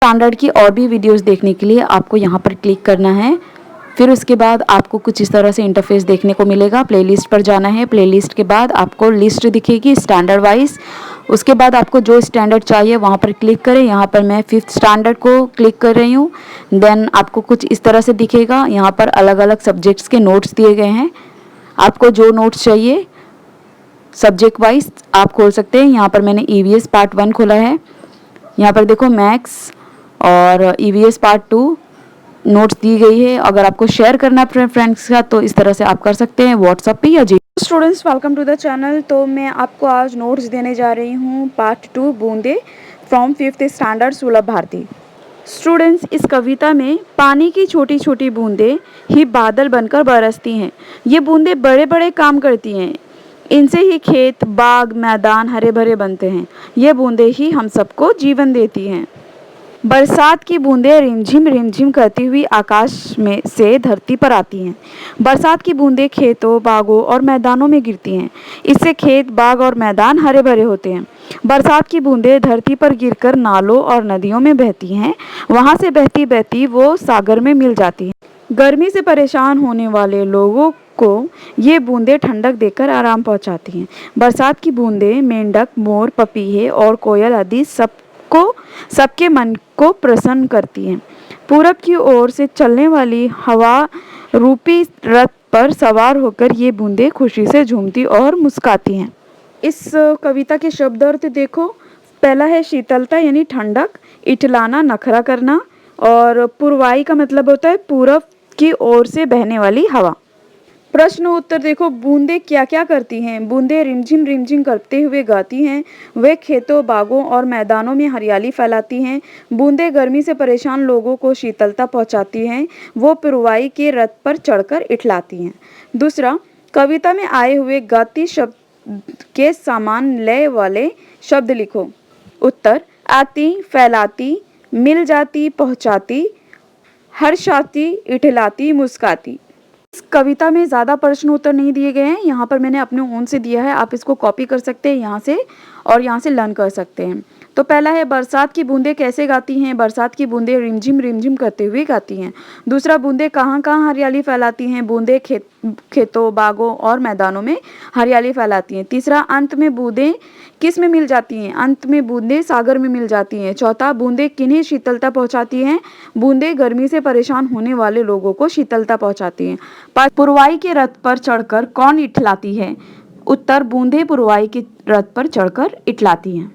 Standard की और भी वीडियोस देखने के लिए आपको यहाँ पर क्लिक करना है। फिर उसके बाद आपको कुछ इस तरह से इंटरफेस देखने को मिलेगा। प्लेलिस्ट पर जाना है। प्लेलिस्ट के बाद आपको लिस्ट दिखेगी स्टैंडर्ड वाइज। उसके बाद आपको जो स्टैंडर्ड चाहिए वहाँ पर क्लिक करें। यहाँ पर मैं 5th स्टैंडर्ड को क्लिक कर रही हूँ। देन आपको कुछ इस तरह से दिखेगा। यहाँ पर अलग अलग सब्जेक्ट्स के नोट्स दिए गए हैं। आपको जो नोट्स चाहिए सब्जेक्ट वाइज आप खोल सकते हैं। यहाँ पर मैंने EVS पार्ट 1 खोला है। यहाँ पर देखो मैथ्स और EVS पार्ट 2 नोट्स दी गई है। अगर आपको शेयर करना है अपने फ्रेंड्स के साथ तो इस तरह से आप कर सकते हैं व्हाट्सएप पे या जी। Students welcome to the channel. तो मैं आपको आज नोट्स देने जा रही हूँ पार्ट 2 बूंदे फ्रॉम 5th स्टैंडर्ड सुलभ भारती। स्टूडेंट्स, इस कविता में पानी की छोटी छोटी बूंदें ही बादल बनकर बरसती हैं। ये बूंदें बड़े बड़े काम करती हैं। इनसे ही खेत, बाग, मैदान हरे भरे बनते हैं। ये बूंदें ही हम सबको जीवन देती हैं। बरसात की बूंदें रिमझिम रिमझिम करती हुई आकाश में से धरती पर आती हैं। बरसात की बूंदें खेतों, बागों और मैदानों में गिरती हैं। इससे खेत, बाग और मैदान हरे भरे होते हैं। बरसात की बूंदें धरती पर गिरकर नालों और नदियों में बहती हैं। वहां से बहती बहती वो सागर में मिल जाती हैं। गर्मी से परेशान होने वाले लोगों को ये बूंदें ठंडक देकर आराम पहुंचाती हैं। बरसात की बूंदें मेंढक, मोर, पपीहे और कोयल आदि सबके मन को प्रसन्न करती हैं। पूरब की ओर से चलने वाली हवा रूपी रथ पर सवार होकर ये बूंदें खुशी से झूमती और मुस्काती हैं। इस कविता के शब्द अर्थ देखो। पहला है शीतलता यानी ठंडक, इठलाना नखरा करना, और पुरवाई का मतलब होता है पूरब की ओर से बहने वाली हवा। प्रश्न उत्तर देखो। बूंदें क्या क्या करती हैं? बूंदें रिमझिम रिमझिम करते हुए गाती हैं। वे खेतों, बागों और मैदानों में हरियाली फैलाती हैं। बूंदें गर्मी से परेशान लोगों को शीतलता पहुंचाती हैं। वो पुरवाई के रथ पर चढ़कर इठलाती हैं। दूसरा, कविता में आए हुए गाती शब्द के समान लय वाले शब्द लिखो। उत्तर: आती, फैलाती, मिल जाती, पहुंचाती, हर्षाती, इठलाती, मुस्काती। इस कविता में ज़्यादा प्रश्न उत्तर नहीं दिए गए हैं। यहाँ पर मैंने अपने ओन से दिया है। आप इसको कॉपी कर सकते हैं यहाँ से और यहाँ से लर्न कर सकते हैं। तो पहला है बरसात की बूंदें कैसे गाती हैं? बरसात की बूंदें रिमझिम रिमझिम करते हुए गाती हैं। दूसरा, बूंदें कहाँ कहाँ हरियाली फैलाती हैं? बूंदें खेतों, बागों और मैदानों में हरियाली फैलाती हैं। तीसरा, अंत में बूंदें किस में मिल जाती हैं? अंत में बूंदें सागर में मिल जाती हैं। चौथा, बूंदें किन्हें शीतलता पहुंचाती हैं? बूंदें गर्मी से परेशान होने वाले लोगों को शीतलता पहुंचाती हैं। पुरवाई के रथ पर चढ़कर कौन इठलाती है? उत्तर: बूंदें पुरवाई के रथ पर चढ़कर इठलाती हैं।